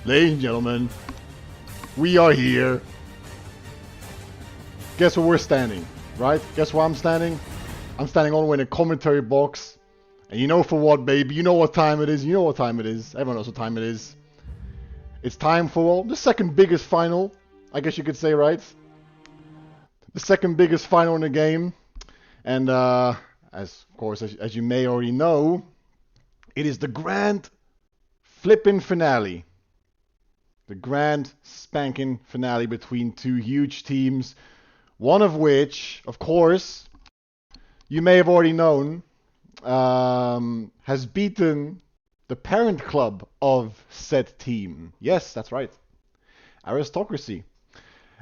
Ladies and gentlemen, we are here. Guess where we're standing, right? Guess where I'm standing? I'm standing all the way in the commentary box. And you know for what, baby? You know what time it is. You know what time it is. Everyone knows what time it is. It's time for, well, the second biggest final. I guess you could say, right? The second biggest final in the game. And, as you may already know, it is the grand flippin' finale. The grand spanking finale between two huge teams. One of which, of course, you may have already known, has beaten the parent club of said team. Yes, that's right. Aristocracy.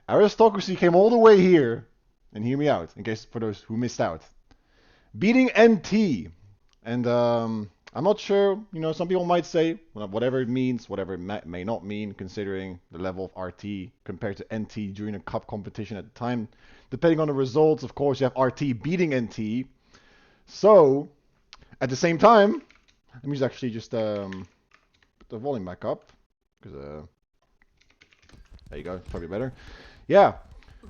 Aristocracy came all the way here, and hear me out, in case for those who missed out. Beating NT. And I'm not sure, some people might say, whatever it means, whatever it may not mean, considering the level of RT compared to NT during a cup competition at the time. Depending on the results, of course, you have RT beating NT. So, at the same time, let me actually just put the volume back up. Because, there you go, probably better. Yeah,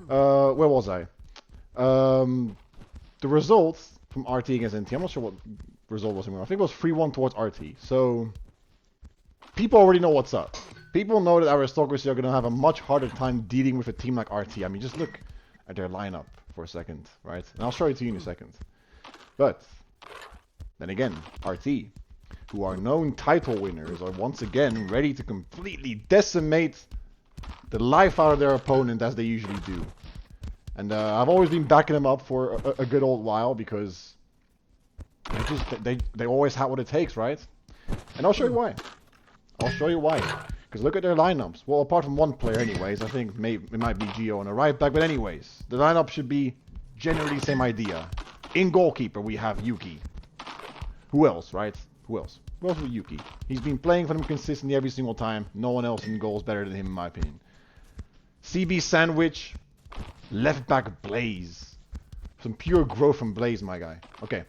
where was I? The results from RT against NT, I'm not sure what result was. I think it was 3-1 towards RT. So, people already know what's up. People know that Aristocracy are going to have a much harder time dealing with a team like RT. I mean, just look at their lineup for a second, right? And I'll show it to you in a second. But, then again, RT, who are known title winners, are once again ready to completely decimate the life out of their opponent as they usually do. And I've always been backing them up for a good old while because they always have what it takes, right? And I'll show you why. I'll show you why. Because look at their lineups. Well, apart from one player anyways, I think it might be Gio on the right back. But anyways, the lineup should be generally the same idea. In goalkeeper, we have Yuki. Who else, right? Who else? Who else with Yuki? He's been playing for them consistently every single time. No one else in goal is better than him, in my opinion. CB Sandwich. Left back Blaze. Some pure growth from Blaze, my guy. Okay.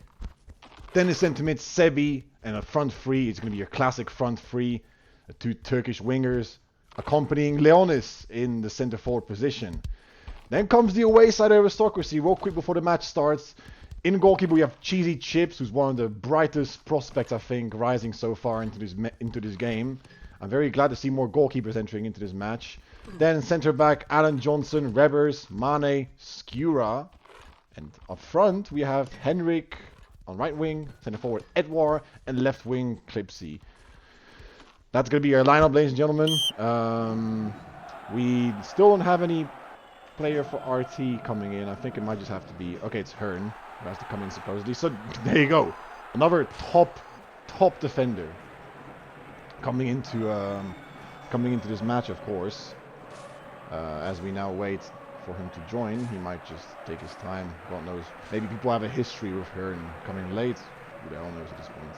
Then the centre mid Sebi and a front three. It's going to be your classic front three. Two Turkish wingers accompanying Leonis in the centre forward position. Then comes the away side of Aristocracy. Real quick before the match starts. In goalkeeper we have Cheesy Chips, who's one of the brightest prospects, I think, rising so far into this game. I'm very glad to see more goalkeepers entering into this match. Then centre back Alan Johnson, Revers, Mane, Skura. And up front we have Henrik on right wing, centre forward Edouard, and left wing Clipsy. That's going to be our lineup, ladies and gentlemen. We still don't have any player for RT coming in. I think it might just have to be... Okay, it's Hearn who has to come in supposedly. So, there you go. Another top defender coming into this match, of course. As we now wait for him to join, he might just take his time. God knows. Maybe people have a history with Hearn coming late. Who the hell knows at this point?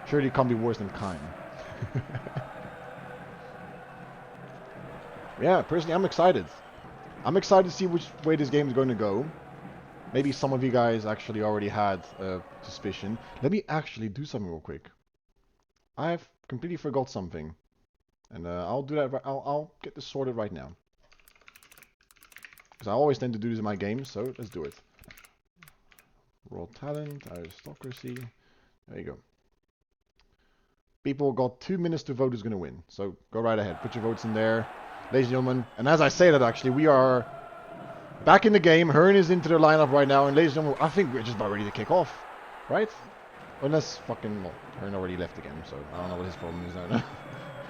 Surely it can't be worse than Kime. Yeah, personally, I'm excited. I'm excited to see which way this game is going to go. Maybe some of you guys actually already had a suspicion. Let me actually do something real quick. I've completely forgot something. And I'll do that. I'll get this sorted right now. Because I always tend to do this in my games, so let's do it. Raw talent, aristocracy. There you go. People got 2 minutes to vote who's going to win. So go right ahead. Put your votes in there. Ladies and gentlemen. And as I say that, actually, we are back in the game. Hearn is into their lineup right now. And ladies and gentlemen, I think we're just about ready to kick off. Right? Unless fucking... Well, Hearn already left again. So I don't know what his problem is now.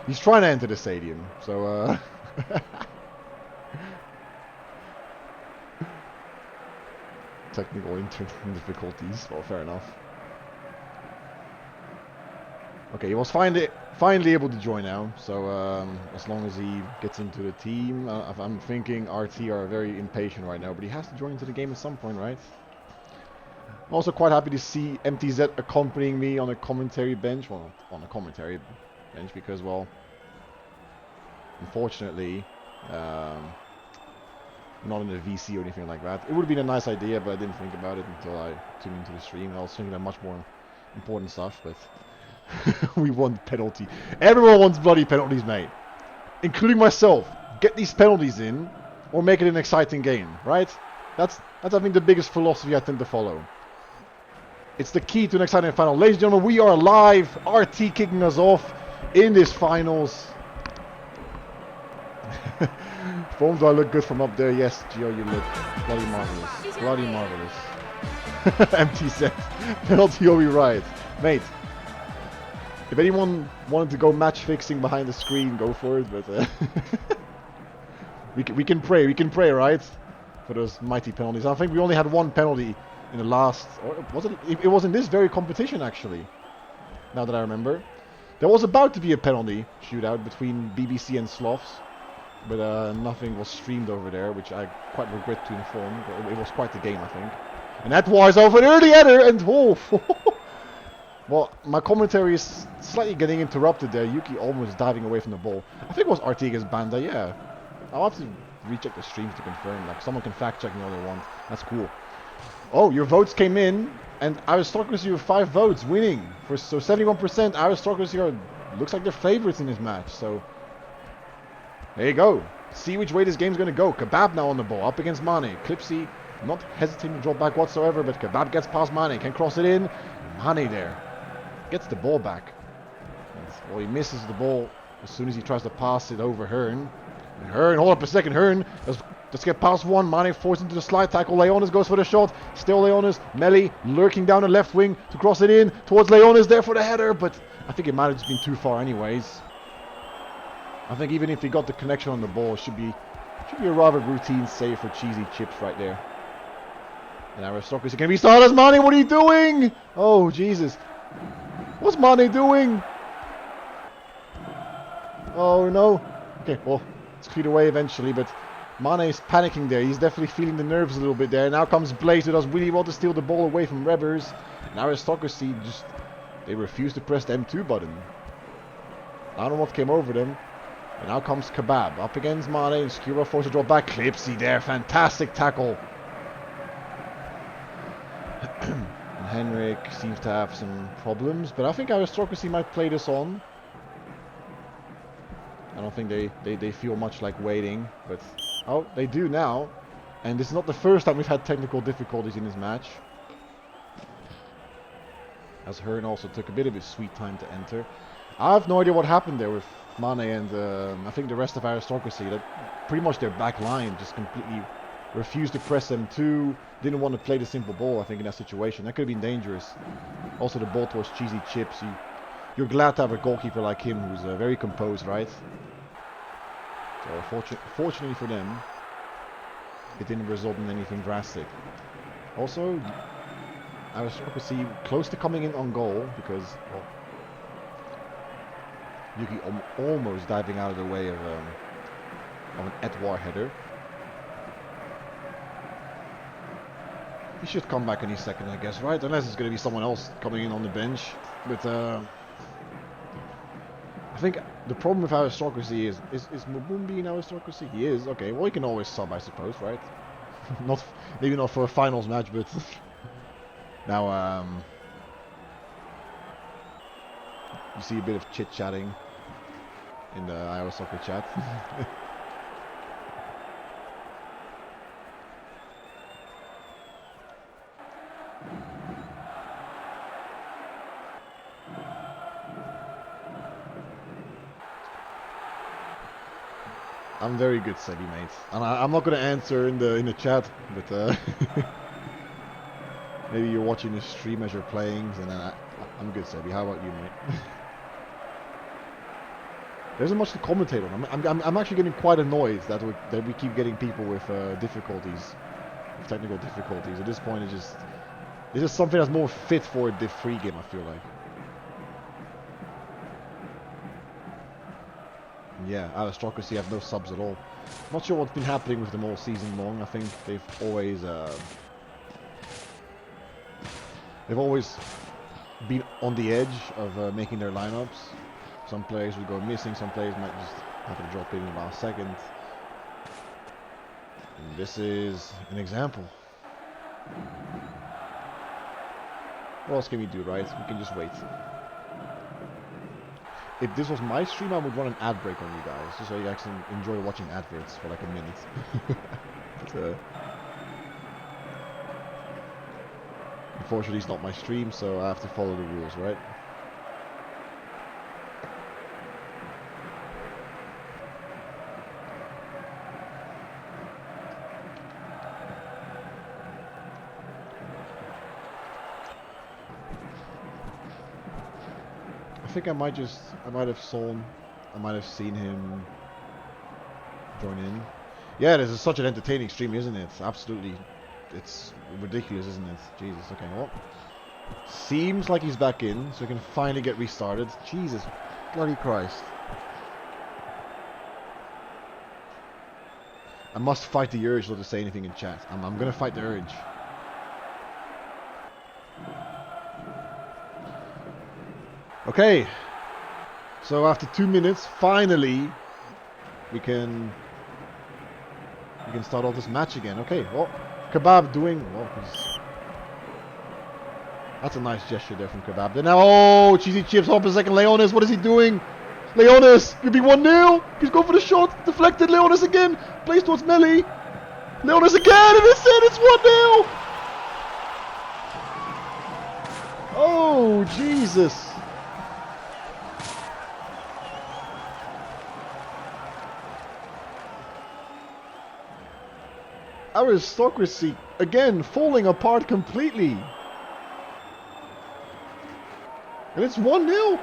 He's trying to enter the stadium. So, technical difficulties. Well, fair enough. Okay, he was finally able to join now. So, as long as he gets into the team, I'm thinking RT are very impatient right now. But he has to join into the game at some point, right? I'm also quite happy to see MTZ accompanying me on a commentary bench. Well, on a commentary bench because, well, unfortunately, not in the VC or anything like that. It would have been a nice idea, but I didn't think about it until I tuned into the stream. I was thinking of much more important stuff, but we want penalty. Everyone wants bloody penalties, mate. including myself, get these penalties in or make it an exciting game, right? That's I think the biggest philosophy I tend to follow. It's the key to an exciting final. Ladies and gentlemen, we are live. RT kicking us off in this finals. Foam, do I look good from up there? Yes, Gio, you look bloody marvelous. Bloody marvelous. Empty set. Penalty or we right. Mate, if anyone wanted to go match fixing behind the screen, go for it, but we can pray, right? For those mighty penalties. I think we only had one penalty in the last, or was it? It was in this very competition actually. Now that I remember, there was about to be a penalty shootout between BBC and Sloths, but nothing was streamed over there, which I quite regret to inform. It was quite the game, I think. And that was over an early header, and oh, well, my commentary is slightly getting interrupted there. Yuki almost diving away from the ball. I think it was Artigas Banda, yeah. I'll have to recheck the streams to confirm. Like, someone can fact check me all they want. That's cool. Oh, your votes came in, and Aristocracy with 5 votes, winning. So 71%, Aristocracy looks like they're favorites in this match. So there you go. See which way this game's going to go. Kebab now on the ball, up against Mane. Clipsy not hesitating to drop back whatsoever, but Kebab gets past Mane, can cross it in. Mane there gets the ball back. Well, he misses the ball as soon as he tries to pass it over Hearn. And Hearn, hold up a second, Hearn, let's get past one. Mane forced into the slide tackle. Leonis goes for the shot. Still Leonis. Melly lurking down the left wing to cross it in towards Leonis there for the header, but I think it might have just been too far anyways. I think even if he got the connection on the ball, it should be a rather routine save for cheesy chips right there. And Aristocracy can restart as Mane. What are you doing? Oh, Jesus. What's Mane doing? Oh, no. Okay, well, it's cleared away eventually, but Mane is panicking there. He's definitely feeling the nerves a little bit there. Now comes Blaze, who does really well to steal the ball away from Rebbers. And Aristocracy they refuse to press the M2 button. I don't know what came over them. And now comes Kebab up against Mane, and Skira forced to drop back. Clipsy there, fantastic tackle. And Henrik seems to have some problems, but I think Aristocracy might play this on. I don't think they feel much like waiting, but oh, they do now. And this is not the first time we've had technical difficulties in this match. As Hearn also took a bit of his sweet time to enter. I have no idea what happened there with Mane and I think the rest of Aristocracy. That pretty much their back line just completely refused to press M2. Didn't want to play the simple ball, I think, in that situation. That could have been dangerous. Also the ball towards cheesy chips. You're glad to have a goalkeeper like him who's very composed, right? So fortunately for them, it didn't result in anything drastic. Also, Aristocracy close to coming in on goal because, well, Yuki almost diving out of the way of an Edouard header. He should come back any second, I guess, right? Unless it's going to be someone else coming in on the bench. But I think the problem with Aristocracy is Mubumbi in Aristocracy? He is. Okay, well, he can always sub, I suppose, right? Maybe not for a finals match, but now you see a bit of chit-chatting in the IOSoccer chat. I'm very good, Sebi, mate. And I'm not going to answer in the chat, but maybe you're watching the stream as you're playing, and then I'm good, Sebi. How about you, mate? There isn't much to commentate on. I'm actually getting quite annoyed that we keep getting people with difficulties, with technical difficulties. At this point, it's just something that's more fit for a Div 3 game, I feel like. Yeah, Aristocracy have no subs at all. Not sure what's been happening with them all season long. I think they've always been on the edge of making their lineups. Some players will go missing, some players might just have to drop in the last second. And this is an example. What else can we do, right? We can just wait. if this was my stream, I would run an ad break on you guys, just so you guys can enjoy watching adverts for like a minute. But, unfortunately, it's not my stream, so I have to follow the rules, right? I think I might have seen him join in. Yeah, this is such an entertaining stream, isn't it? Absolutely. It's ridiculous, isn't it? Jesus, okay, well. Seems like he's back in, so we can finally get restarted. Jesus, bloody Christ. I must fight the urge not to say anything in chat. I'm gonna fight the urge. Okay, so after 2 minutes, finally, we can start off this match again. Okay, well, Kebab doing well. That's a nice gesture there from Kebab. Then now, oh, Cheesy Chips, hold up a second. Leonis, what is he doing? Leonis, could be 1-0. He's going for the shot. Deflected. Leonis again. Plays towards Melly. Leonis again, and it's in. It's 1-0. Oh, Jesus. Aristocracy, again, falling apart completely. And it's 1-0.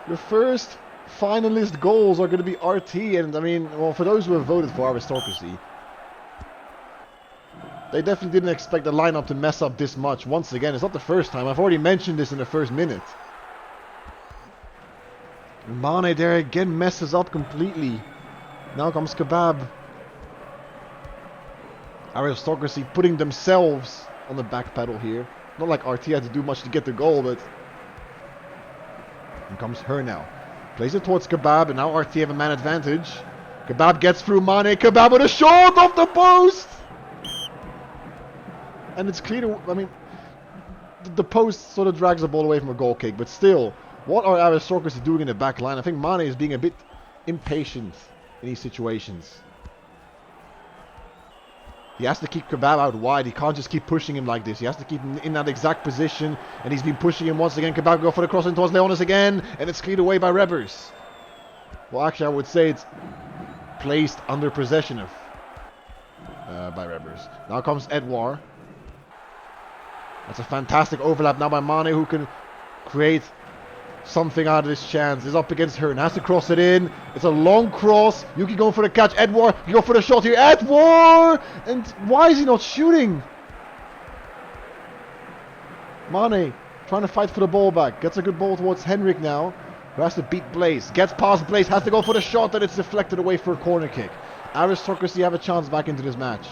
The first finalist goals are going to be RT. And, I mean, well, for those who have voted for Aristocracy, they definitely didn't expect the lineup to mess up this much. Once again, it's not the first time. I've already mentioned this in the first minute. Mane there again messes up completely. Now comes Kebab. Aristocracy putting themselves on the back pedal here. Not like RT had to do much to get the goal, but... Here comes her now. Plays it towards Kebab, and now RT have a man advantage. Kebab gets through Mane. Kebab with a shot off the post! And it's clear to... I mean... The post sort of drags the ball away from a goal kick, but still... What are Aristocracy doing in the back line? I think Mane is being a bit impatient in these situations. He has to keep Kebab out wide. He can't just keep pushing him like this. He has to keep him in that exact position. And he's been pushing him once again. Kebab go for the cross in towards Leonis again. And it's cleared away by Rebbers. Well, actually, I would say it's placed under possession of by Rebbers. Now comes Edouard. That's a fantastic overlap now by Mane, who can create something out of this chance. Is up against her and has to cross it in. It's a long cross. Yuki going for the catch. Edouard, you go for the shot here. Edouard! And why is he not shooting? Mane trying to fight for the ball back. Gets a good ball towards Henrik now, who has to beat Blaze. Gets past Blaze, has to go for the shot, and it's deflected away for a corner kick. Aristocracy have a chance back into this match.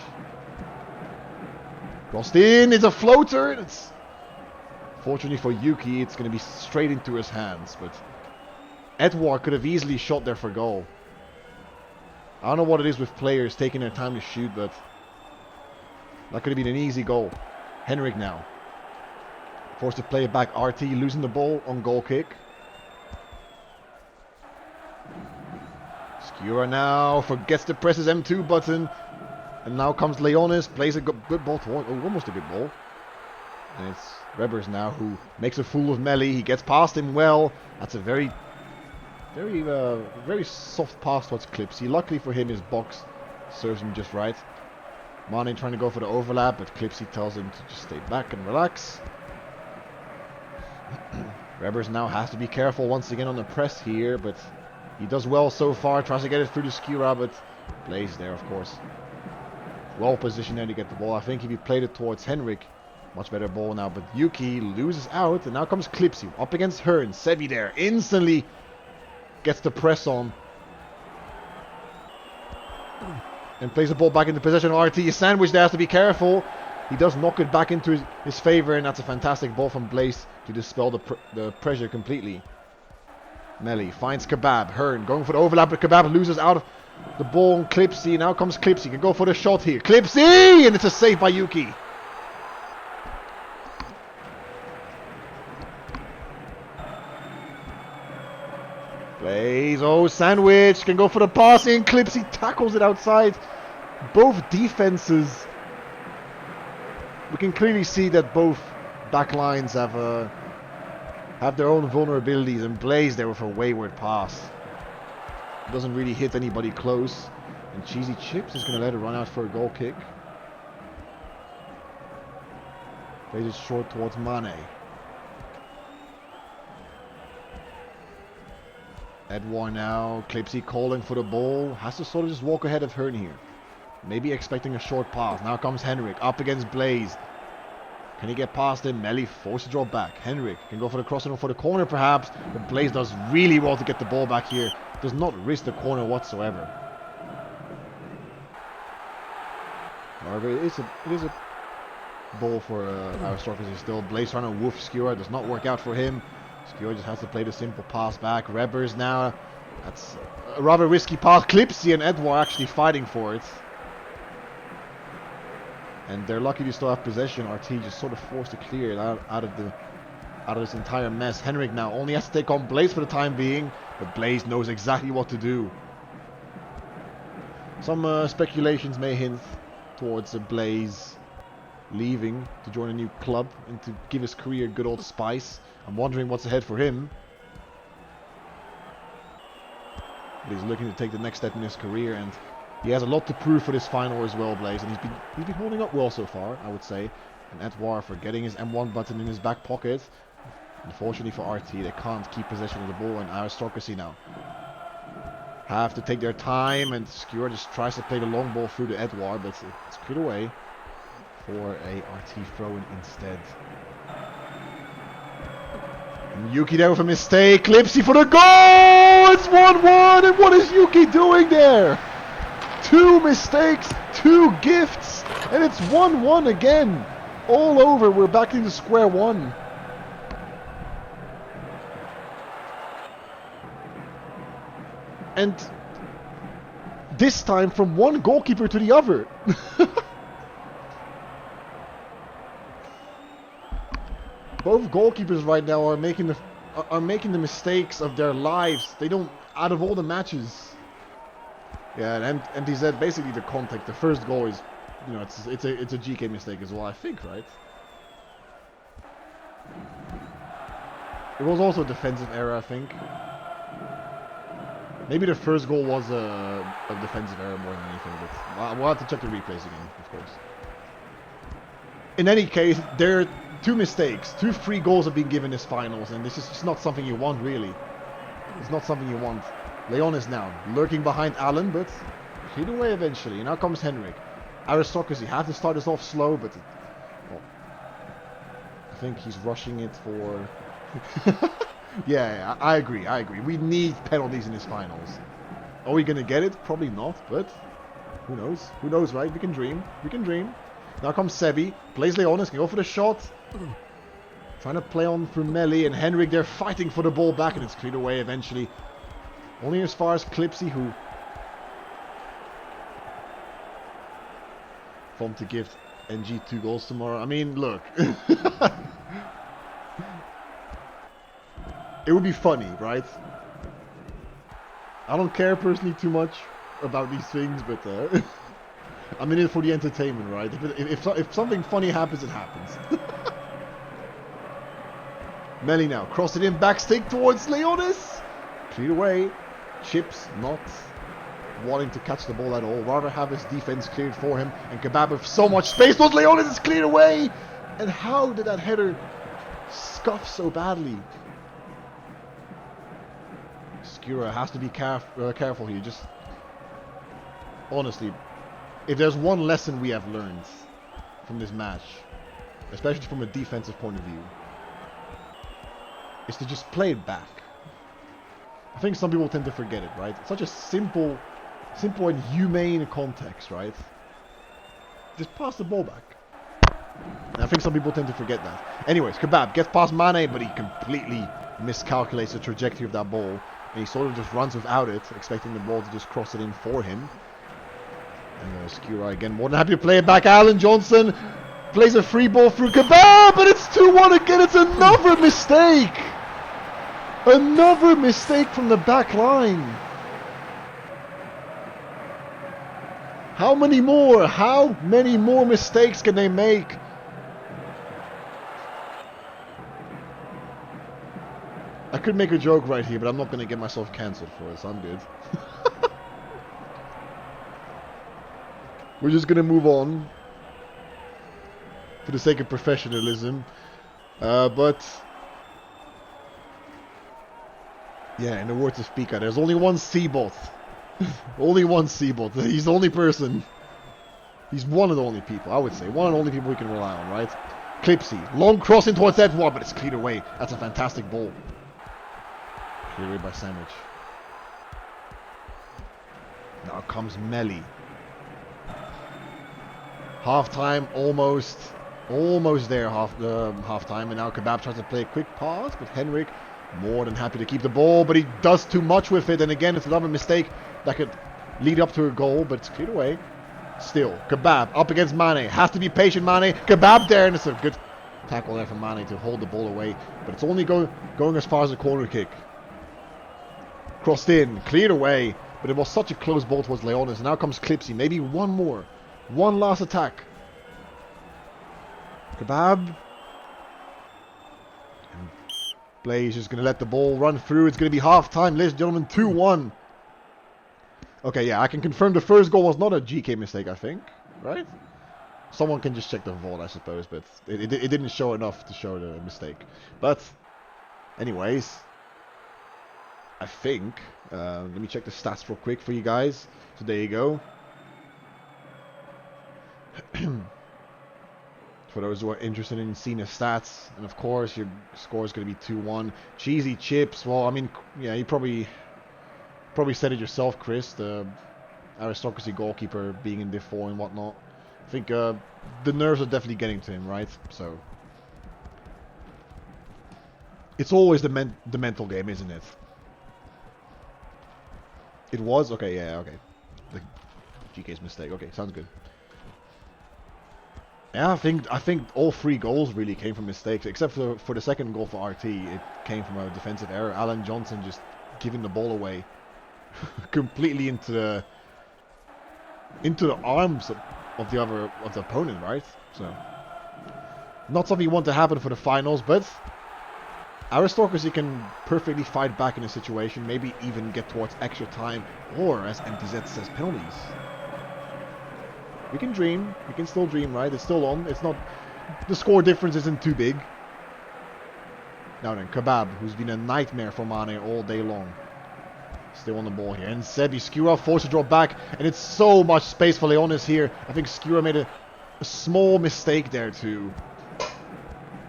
Crossed in. It's a floater. It's... Fortunately for Yuki, it's going to be straight into his hands, but Edouard could have easily shot there for goal. I don't know what it is with players taking their time to shoot, but that could have been an easy goal. Henrik now. Forced to play it back. RT losing the ball on goal kick. Skura now forgets to press his M2 button. And now comes Leonis, plays a good ball toward, almost a good ball. And it's Rebbers now who makes a fool of Melly. He gets past him well. That's a very soft pass towards Clipsy. Luckily for him, his box serves him just right. Mane trying to go for the overlap, but Clipsy tells him to just stay back and relax. Rebbers now has to be careful once again on the press here, but he does well so far. Tries to get it through to Skura, but Blaze there, of course. Well positioned there to get the ball. I think if he played it towards Henrik, much better ball now, but Yuki loses out, and now comes Clipsy up against Hearn. Sevi there instantly gets the press on and plays the ball back into possession of RT. His sandwich there has to be careful. He does knock it back into his favor, and that's a fantastic ball from Blaze to dispel the pressure completely. Melly finds Kebab. Hearn going for the overlap, but Kebab loses out of the ball on Clipsy. Now comes Clipsy. Can go for the shot here. Clipsy! And it's a save by Yuki. Blaze, oh, sandwich, can go for the passing, Clips, he tackles it outside. Both defenses, we can clearly see that both back lines have their own vulnerabilities, and Blaze there with a wayward pass. Doesn't really hit anybody close. And Cheesy Chips is going to let it run out for a goal kick. Plays it short towards Mane. Edouard now, Clipsy calling for the ball. Has to sort of just walk ahead of Hearn here. Maybe expecting a short pass. Now comes Henrik up against Blaze. Can he get past him? Melly forced to drop back. Henrik can go for the crossing or for the corner perhaps. But Blaze does really well to get the ball back here. Does not risk the corner whatsoever. However, it is a ball for Aristocracy still. Blaze trying to woof Skewer. Does not work out for him. Skewer just has to play the simple pass back. Rebbers now. That's a rather risky pass. Clipsy and Edouard actually fighting for it. And they're lucky to still have possession. RT just sort of forced to clear it out of this entire mess. Henrik now only has to take on Blaze for the time being. But Blaze knows exactly what to do. Some speculations may hint towards Blaze leaving to join a new club and to give his career a good old spice. I'm wondering what's ahead for him. But he's looking to take the next step in his career, and he has a lot to prove for this final as well, Blaze. And he's been holding up well so far, I would say. And Edouard for getting his M1 button in his back pocket. Unfortunately for RT, they can't keep possession of the ball, and Aristocracy now have to take their time, and Skewer just tries to play the long ball through to Edouard, but it's cleared away for a RT throw-in instead. And Yuki there with a mistake. Clipsy for the goal! It's 1-1, and what is Yuki doing there? 2 mistakes, 2 gifts, and it's 1-1 again. All over, we're back into square one. And this time from one goalkeeper to the other. Both goalkeepers right now are making the mistakes of their lives. They don't, out of all the matches. Yeah, and MTZ basically the contact. The first goal is, you know, it's a GK mistake as well, I think, right? It was also a defensive error, I think. Maybe the first goal was a defensive error more than anything, but we'll have to check the replays again, of course. In any case, there are 2 mistakes. 2 free goals have been given this finals, and this is just not something you want, really. It's not something you want. Leon is now lurking behind Allen, but cleared away eventually. Now comes Henrik. Aristocracy have to start us off slow, but well, I think he's rushing it for... Yeah, I agree. We need penalties in this finals. Are we going to get it? Probably not, but who knows? Who knows, right? We can dream. Now comes Sebi. Plays Leonis, can go for the shot. Trying to play on through Melly, and Henrik, they're fighting for the ball back, and it's cleared away eventually. Only as far as Clipsy, who... From to give NG 2 goals tomorrow. I mean, look. It would be funny, right? I don't care personally too much about these things, but I'm in it for the entertainment, right? If something funny happens, it happens. Melly now, cross it in, back stick towards Leonis. Cleared away. Chips not wanting to catch the ball at all. Rather have his defense cleared for him. And Kebab with so much space. Towards Leonis is cleared away. And how did that header scuff so badly? Skura has to be careful here. Just honestly, if there's one lesson we have learned from this match, especially from a defensive point of view, is to just play it back. I think some people tend to forget it, right? It's such a simple and humane context, right? Just pass the ball back. And I think some people tend to forget that. Anyways, Kebab gets past Mane, but he completely miscalculates the trajectory of that ball. And he sort of just runs without it, expecting the ball to just cross it in for him. And Skura again, more than happy to play it back. Alan Johnson plays a free ball through Kebab, but it's 2-1 again. It's another mistake. Another mistake from the back line. How many more? How many more mistakes can they make? I could make a joke right here, but I'm not going to get myself cancelled for it, so I'm good. We're just going to move on for the sake of professionalism. But yeah, in the words of Pika, there's only one Seabot. Only one Seabot. He's the only person. He's one of the only people, I would say. One of the only people we can rely on, right? Clipsy. Long crossing towards that one, but it's cleared away. That's a fantastic ball. Cleared away by Sandwich. Now comes Melly. Half-time, almost there, half-time. And now Kebab tries to play a quick pass, but Henrik more than happy to keep the ball, but he does too much with it, and again it's another mistake that could lead up to a goal, but it's cleared away. Still, Kebab up against Mane, has to be patient, Mane. Kebab there, and it's a good tackle there from Mane to hold the ball away, but it's only going as far as a corner kick. Crossed in, cleared away, but it was such a close ball towards Leonis. Now comes Clipsy, maybe one more, one last attack. Kebab. Blaze is going to let the ball run through. It's going to be half-time, ladies and gentlemen, 2-1. Okay, yeah, I can confirm the first goal was not a GK mistake, I think. Right? Someone can just check the vault, I suppose, but it didn't show enough to show the mistake. But, anyways, I think, let me check the stats real quick for you guys. So there you go. For those who are interested in seeing the stats, and of course your score is going to be 2-1. Cheesy chips. Well, I mean, yeah, you probably said it yourself, Chris. The Aristocracy goalkeeper being in Div 4 and whatnot. I think the nerves are definitely getting to him, right? So it's always the mental game, isn't it? It was okay. Yeah, okay. The GK's mistake. Okay, sounds good. Yeah, I think all three goals really came from mistakes, except for the second goal for RT. It came from a defensive error. Alan Johnson just giving the ball away completely into the arms of the opponent, right? So not something you want to happen for the finals, but Aristocracy can perfectly fight back in a situation, maybe even get towards extra time, or as MTZ says, penalties. We can dream. We can still dream, right? It's still on. It's not... The score difference isn't too big. Now then, Kebab, who's been a nightmare for Mane all day long. Still on the ball here. And Sebi, Skura forced to drop back. And it's so much space for Leonis here. I think Skura made a small mistake there to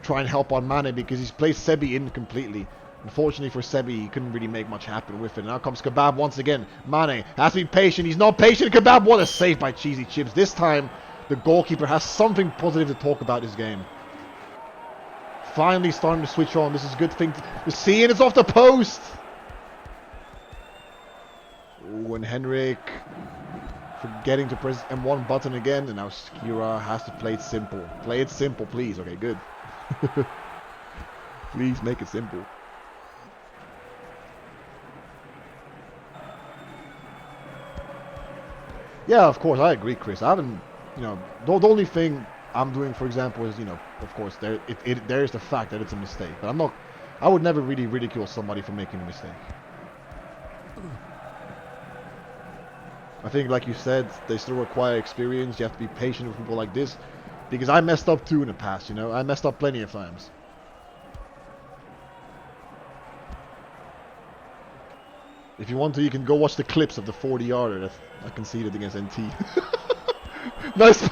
try and help on Mane, because he's placed Sebi in completely. Unfortunately for Sebi, he couldn't really make much happen with it. Now comes Kebab once again. Mane has to be patient. He's not patient. Kebab, what a save by Cheesy Chips. This time, the goalkeeper has something positive to talk about this game. Finally starting to switch on. This is a good thing to see, and it's off the post. Ooh, and Henrik forgetting to press M1 button again, and now Skira has to play it simple. Play it simple, please. Okay, good. Please make it simple. Yeah, of course, I agree, Chris. I haven't, the only thing I'm doing, for example, is, of course, there is the fact that it's a mistake. But I would never really ridicule somebody for making a mistake. I think, like you said, they still require experience. You have to be patient with people like this. Because I messed up too in the past, I messed up plenty of times. If you want to, you can go watch the clips of the 40-yarder that I conceded against NT. Nice.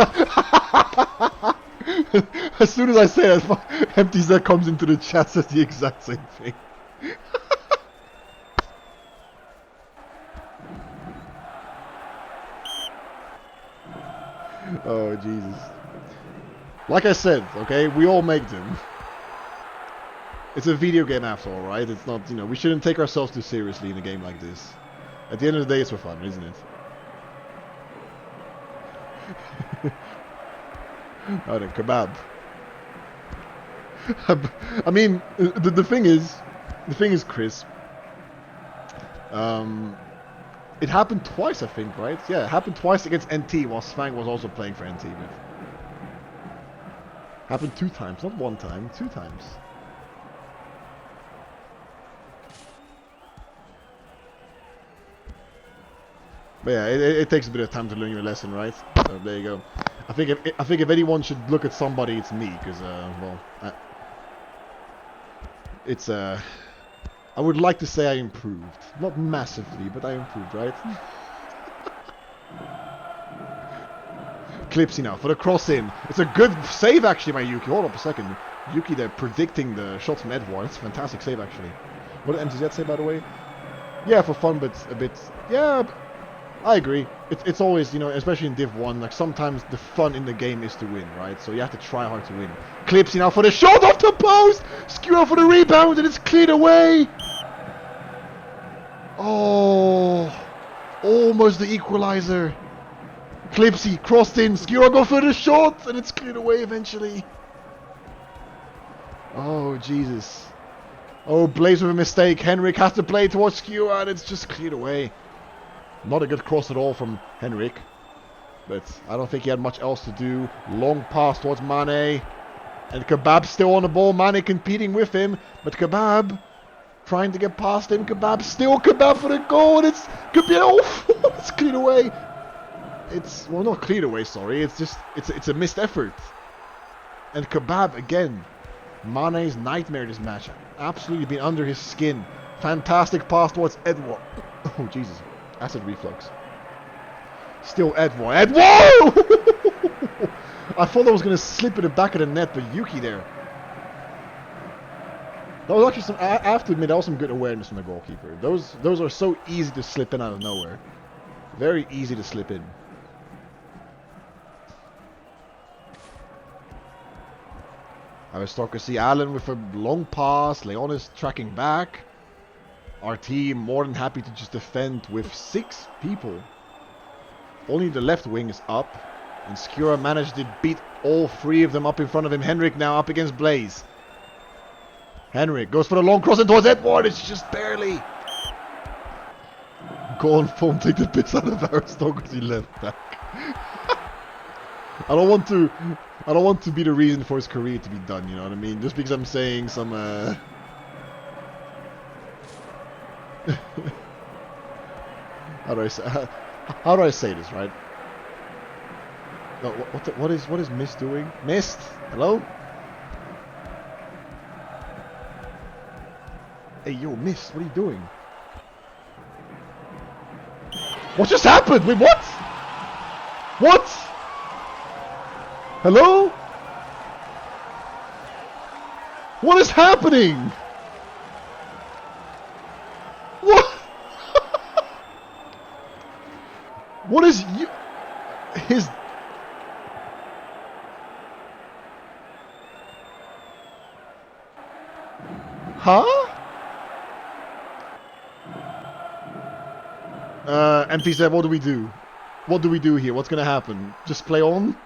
As soon as I say that, MTZ comes into the chat, says the exact same thing. Oh, Jesus. Like I said, okay, we all make them. It's a video game after all, right? It's not, we shouldn't take ourselves too seriously in a game like this. At the end of the day, it's for fun, isn't it? Oh, then, Kebab. I mean, the thing is, The thing is, Chris, it happened twice, I think, right? Yeah, it happened twice against NT while Svang was also playing for NT. But happened 2 times, not 1 time, 2 times. But yeah, it takes a bit of time to learn your lesson, right? So there you go. I think if anyone should look at somebody, it's me, because I would like to say I improved, not massively, but I improved, right? Clipsy now for the cross in. It's a good save actually by Yuki. Hold up a second. Yuki there predicting the shots from Edward. It's a fantastic save actually. What did MTZ say by the way? Yeah, for fun, but a bit. Yeah, I agree. It's always, you know, especially in Div 1, like sometimes the fun in the game is to win, right? So you have to try hard to win. Clipsy now for the shot off the post! Skewer for the rebound and it's cleared away! Oh, almost the equalizer. Clipsy crossed in, Skewer go for the shot and it's cleared away eventually. Oh, Jesus. Oh, Blaze with a mistake. Henrik has to play towards Skewer and it's just cleared away. Not a good cross at all from Henrik. But I don't think he had much else to do. Long pass towards Mane. And Kebab still on the ball. Mane competing with him. But Kebab trying to get past him. Kebab still Kebab for the goal. And it's it's cleared away. It's, well, not cleared away, sorry. It's just, it's a missed effort. And Kebab again. Mane's nightmare this match. Absolutely been under his skin. Fantastic pass towards Edward. Oh, Jesus. Acid reflux. Still Edward. Edward! I thought I was going to slip in the back of the net, but Yuki there. That was actually some, I have to admit, that was some good awareness from the goalkeeper. Those are so easy to slip in out of nowhere. Very easy to slip in. Aristocracy, Allen with a long pass. Leon is tracking back. Our team more than happy to just defend with 6 people. Only the left wing is up. And Skura managed to beat all 3 of them up in front of him. Henrik now up against Blaze. Henrik goes for the long cross and towards Edward. It's just barely. Go on phone, take the piss out of Aristocracy left back. I don't want to be the reason for his career to be done, you know what I mean? Just because I'm saying some how do I say this, right? No, what is Mist doing? Mist, hello? Hey, yo, Mist, what are you doing? What just happened? Wait, what? What? Hello? What is happening? What? What is his? Huh? MP said, what do we do? What do we do here? What's gonna happen? Just play on?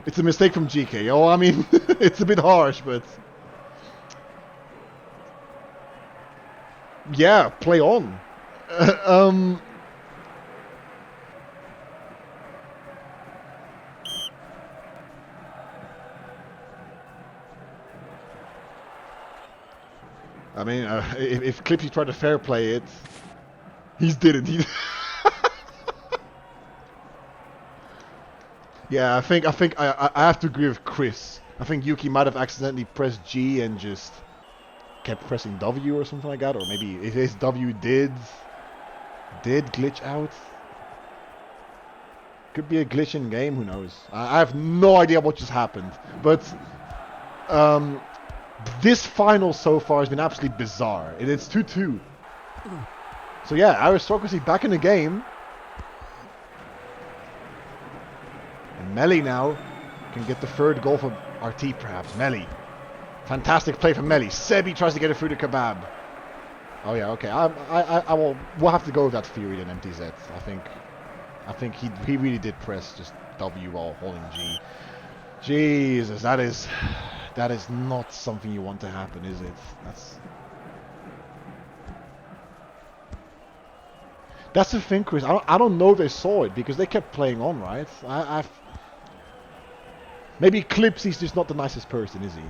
It's a mistake from GK. Oh, I mean, it's a bit harsh, but yeah, play on. I mean, if Clipsy tried to fair play it, he didn't. Yeah, I think I have to agree with Chris. I think Yuki might have accidentally pressed G and just kept pressing W or something like that, or maybe his W did glitch out. Could be a glitch in game, who knows? I have no idea what just happened, but this final so far has been absolutely bizarre. It's 2-2. So yeah, Aristocracy back in the game. And Melly now can get the 3rd goal for RT perhaps. Melly. Fantastic play from Melly. Sebi tries to get it through to Kebab. Oh yeah, okay. We'll have to go with that theory then, MTZ. I think he really did press just W while holding G. Jesus, that is That is not something you want to happen, is it? That's the thing, Chris. I don't know if they saw it because they kept playing on, right? Maybe Clipsy's just not the nicest person, is he?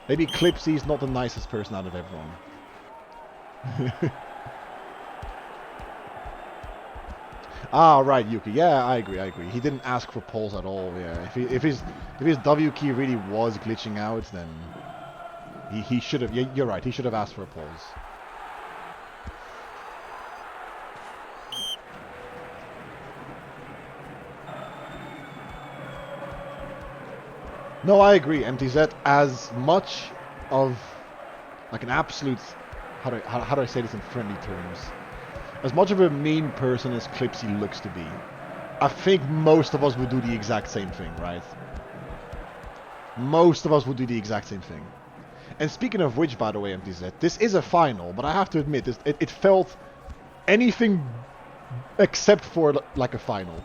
Maybe Clipsy's not the nicest person out of everyone. Ah, right, Yuki. Yeah, I agree. He didn't ask for polls at all. Yeah, if his W key really was glitching out, then he should have. Yeah, you're right. He should have asked for polls. No, I agree. MTZ, as much of like an absolute, how do I say this in friendly terms? As much of a mean person as Clipsy looks to be, I think most of us would do the exact same thing, right? Most of us would do the exact same thing. And speaking of which, by the way, MTZ, this is a final, but I have to admit, it felt anything except for like a final.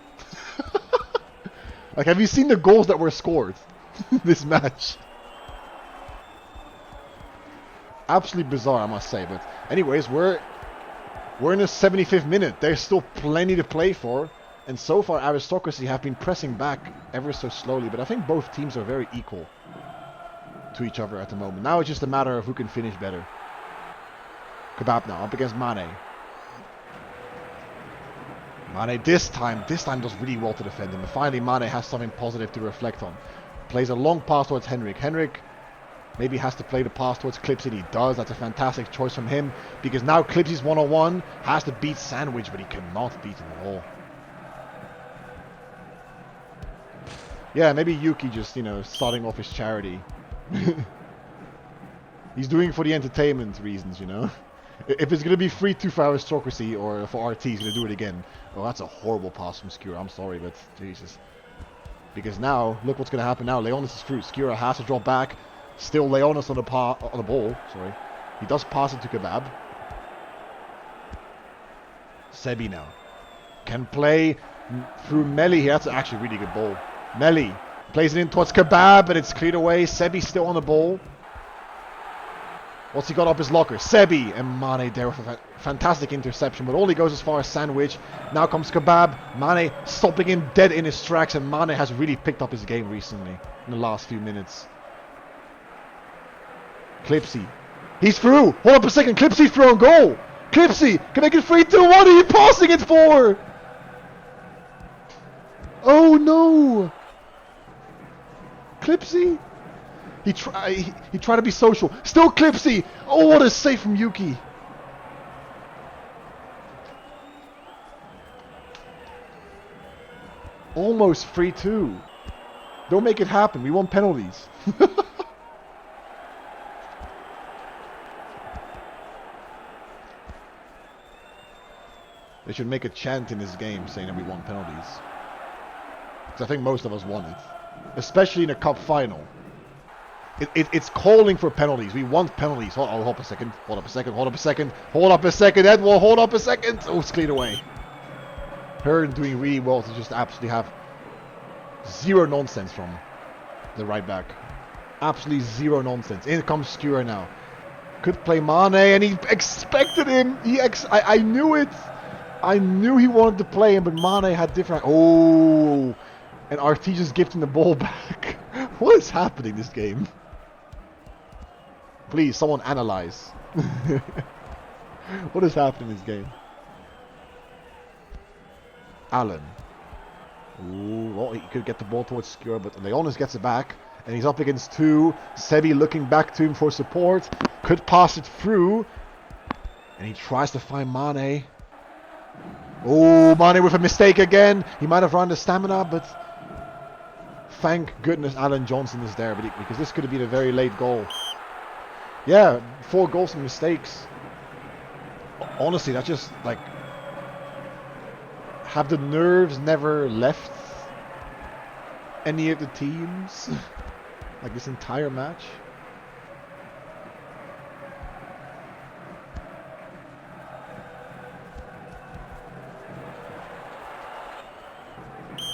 Like, have you seen the goals that were scored? This match. Absolutely bizarre, I must say. But anyways, we're in the 75th minute. There's still plenty to play for. And so far, Aristocracy have been pressing back ever so slowly. But I think both teams are very equal to each other at the moment. Now it's just a matter of who can finish better. Kebab now, up against Mane. Mane this time does really well to defend him. And finally, Mane has something positive to reflect on. Plays a long pass towards Henrik. Henrik maybe has to play the pass towards Clipsy. He does. That's a fantastic choice from him. Because now Clipsy's one-on-one. Has to beat Sandwich, but he cannot beat him at all. Yeah, maybe Yuki just, starting off his charity. He's doing it for the entertainment reasons, If it's going to be 3-2 for Aristocracy or for RT, he's going to do it again. Oh, that's a horrible pass from Skura. I'm sorry, but Jesus. Because now, look what's going to happen now. Leonis is through. Skura has to drop back. Still Leonis on the ball. Sorry. He does pass it to Kebab. Sebi now. Can play through Melly here. That's actually a really good ball. Melly plays it in towards Kebab, but it's cleared away. Sebi still on the ball. What's he got up his locker? Sebi and Mane there with a fantastic interception, but only goes as far as Sandwich. Now comes Kebab. Mane stopping him dead in his tracks, and Mane has really picked up his game recently in the last few minutes. Clipsy. He's through. Hold up a second. Clipsy through on goal. Clipsy can make it 3-2. What are you passing it for? Oh no. Clipsy. He tried to be social. Still Clipsy. Oh, what a save from Yuki. Almost 3-2. Don't make it happen. We want penalties. They should make a chant in this game saying that we want penalties. Because I think most of us want it. Especially in a cup final. It's calling for penalties. We want penalties. Hold up a second. Hold up a second. Edward, hold up a second. Oh, it's cleared away. Hearn doing really well to just absolutely have zero nonsense from the right back. Absolutely zero nonsense. In comes Skura now. Could play Mane, and he expected him. I knew it. I knew he wanted to play him, but Mane had different... Oh! And RT just gifting the ball back. What is happening this game? Please, someone analyze. What is happening in this game? Allen. Ooh, well, he could get the ball towards Skura, but Leonis gets it back. And he's up against two. Sebi looking back to him for support. Could pass it through. And he tries to find Mane. Oh, Mane with a mistake again. He might have run the stamina, but... Thank goodness Alan Johnson is there, because this could have been a very late goal. Yeah, 4 goals from mistakes. Honestly, that's just, like... Have the nerves never left any of the teams? Like this entire match?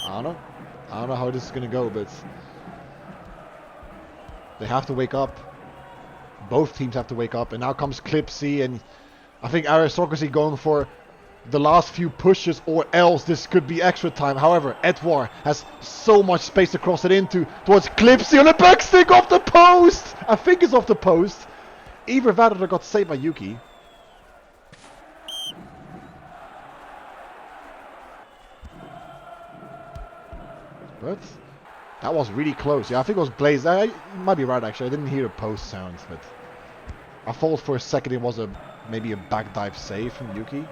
I don't know how this is gonna go, but They have to wake up. Both teams have to wake up. And now comes Clipsy, and I think Aristocracy going for the last few pushes, or else this could be extra time. However, Edouard has so much space to cross it into towards Clipsy on the back stick off the post. I think it's off the post. Either that or got saved by Yuki. But that was really close. Yeah, I think it was Blaze. You might be right, actually. I didn't hear the post sounds, but I thought for a second it was maybe a back dive save from Yuki.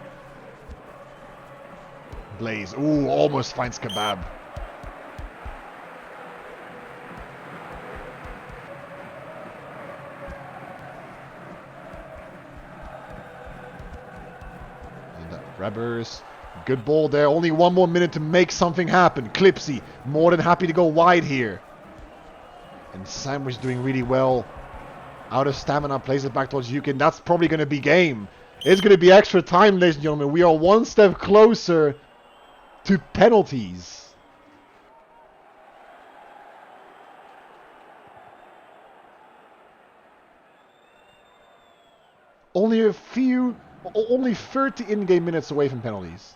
Blaze. Ooh, almost finds Kebab. And Rebbers. Good ball there. Only one more minute to make something happen. Clipsy, more than happy to go wide here. And Sandwich doing really well. Out of stamina, plays it back towards Yuki. That's probably going to be game. It's going to be extra time, ladies and gentlemen. We are one step closer to penalties. Only 30 in-game minutes away from penalties.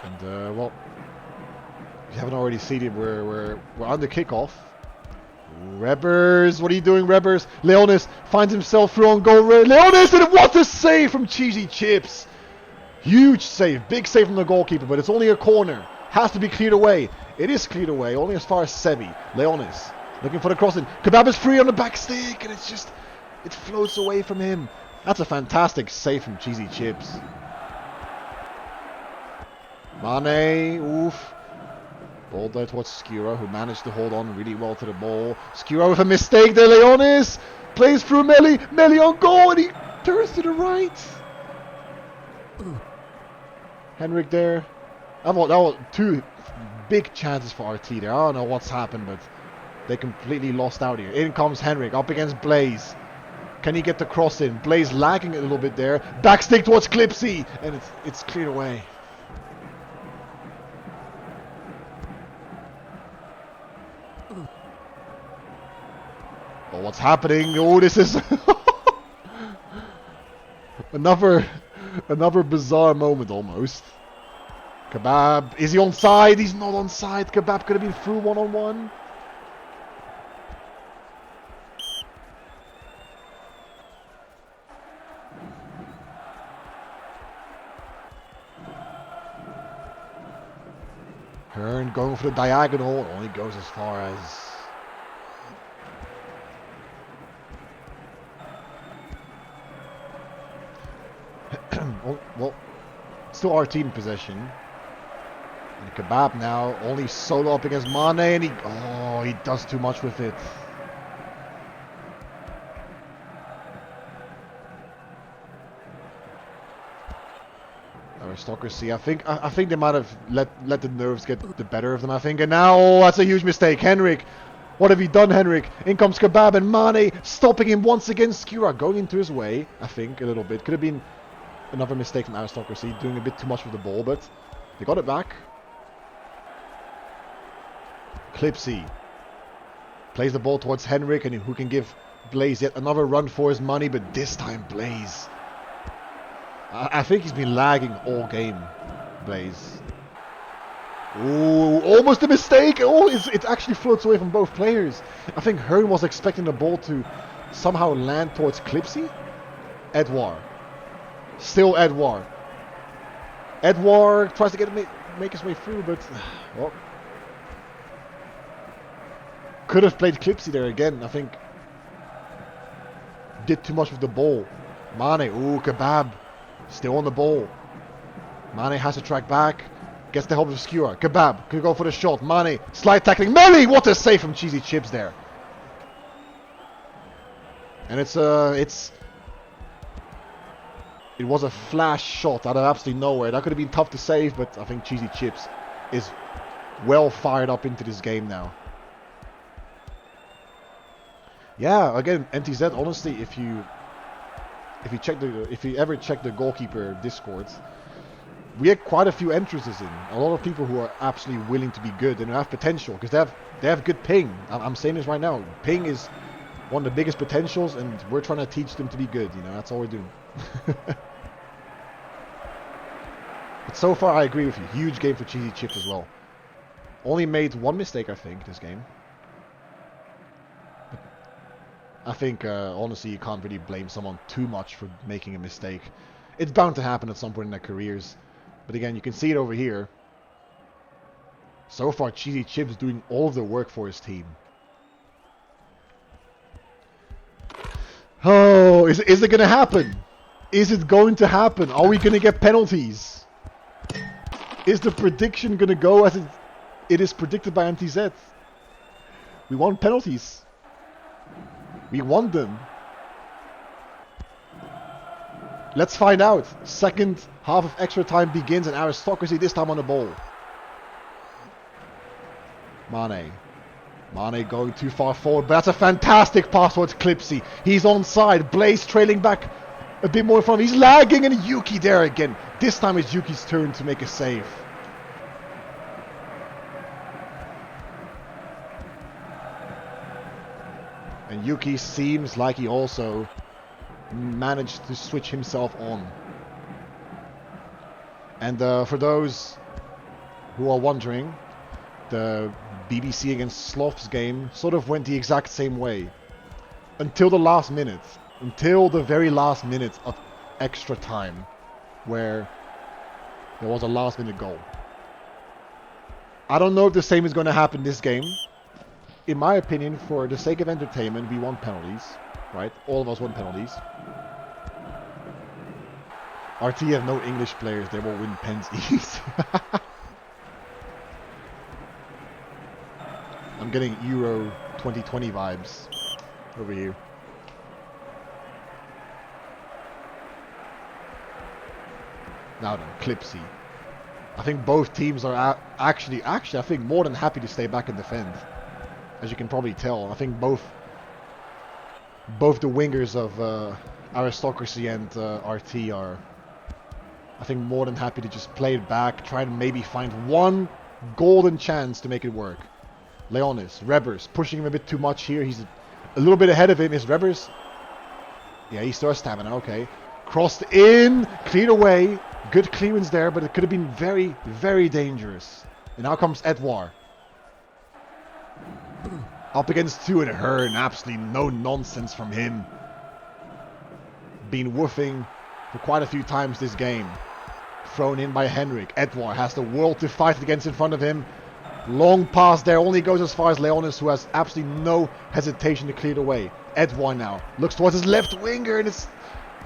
And, well, if you haven't already seen it, we're on the kickoff. Rebbers, what are you doing, Rebbers? Leonis finds himself through on goal. Leonis, and what a save from Cheesy Chips! Huge save, big save from the goalkeeper, but it's only a corner. Has to be cleared away. It is cleared away, only as far as Sebi. Leonis looking for the crossing. Kebab is free on the back stick, and it floats away from him. That's a fantastic save from Cheesy Chips. Mane, oof. Ball there towards Skura, who managed to hold on really well to the ball. Skura with a mistake there, Leonis. Plays through Melly. Melly on goal, and he turns to the right. Henrik there. That was two big chances for RT there. I don't know what's happened, but they completely lost out here. In comes Henrik, up against Blaze. Can he get the cross in? Blaze lagging a little bit there. Back stick towards Clipsy, and it's cleared away. Oh, what's happening? Oh, this is another bizarre moment almost. Kebab, is he onside? He's not onside. Kebab could have been through one-on-one. Hearn going for the diagonal. Only goes as far as... well, still our team in possession. And Kebab now only solo up against Mane, and he does too much with it. Aristocracy, I think they might have let the nerves get the better of them, I think. And now, that's a huge mistake. Henrik, what have you done, Henrik? In comes Kebab, and Mane stopping him once again. Skura going into his way, I think, a little bit. Could have been another mistake from Aristocracy, doing a bit too much with the ball, but they got it back. Clipsy plays the ball towards Henrik, and who can give Blaze yet another run for his money, but this time Blaze. I think he's been lagging all game, Blaze. Ooh, almost a mistake. Oh, it actually floats away from both players. I think Hearn was expecting the ball to somehow land towards Clipsy. Edouard. Still Edouard. Edouard tries to make his way through, but well, could have played Clipsy there again. I think did too much with the ball. Mane, ooh, Kebab, still on the ball. Mane has to track back, gets the help of Skura. Kebab could go for the shot. Mane, slide tackling. Melly, what a save from Cheesy Chips there. And it was a flash shot out of absolutely nowhere. That could have been tough to save, but I think Cheesy Chips is well fired up into this game now. Yeah, again, NTZ, honestly, if you ever check the goalkeeper Discord, we had quite a few entrances in. A lot of people who are absolutely willing to be good and have potential, because they have good ping. I'm saying this right now. Ping is one of the biggest potentials, and we're trying to teach them to be good. You know, that's all we're doing. But so far, I agree with you. Huge game for Cheesy Chips as well. Only made one mistake, I think, this game. I think, honestly, you can't really blame someone too much for making a mistake. It's bound to happen at some point in their careers. But again, you can see it over here. So far, Cheesy Chips doing all of the work for his team. Oh, is it going to happen? Is it going to happen? Are we going to get penalties? Is the prediction going to go as it is predicted by MTZ? We want penalties. We want them. Let's find out. Second half of extra time begins and Aristocracy this time on the ball. Mane going too far forward, but that's a fantastic pass towards Clipsy. He's onside. Blaze trailing back a bit more in front of him. He's lagging, and Yuki there again. This time it's Yuki's turn to make a save. And Yuki seems like he also managed to switch himself on. And for those who are wondering, the BBC against Sloths game sort of went the exact same way. Until the last minute. Until the very last minute of extra time. Where there was a last minute goal. I don't know if the same is going to happen this game. In my opinion, for the sake of entertainment, we want penalties. Right? All of us want penalties. RT have no English players. They will win pens easy. I'm getting Euro 2020 vibes over here. Now then, Clipsy. I think both teams are actually, I think more than happy to stay back and defend. As you can probably tell, I think both the wingers of Aristocracy and RT are, I think, more than happy to just play it back, try and maybe find one golden chance to make it work. Leonis, Rebers, pushing him a bit too much here. He's a little bit ahead of him. Is Rebers? Yeah, he still has stamina. Okay. Crossed in, cleared away. Good clearance there, but it could have been very, very dangerous. And now comes Edouard. Up against two and Hearn. Absolutely no nonsense from him. Been woofing for quite a few times this game. Thrown in by Henrik. Edouard has the world to fight against in front of him. Long pass there, only goes as far as Leonis, who has absolutely no hesitation to clear it away. Edouard now looks towards his left winger, and it's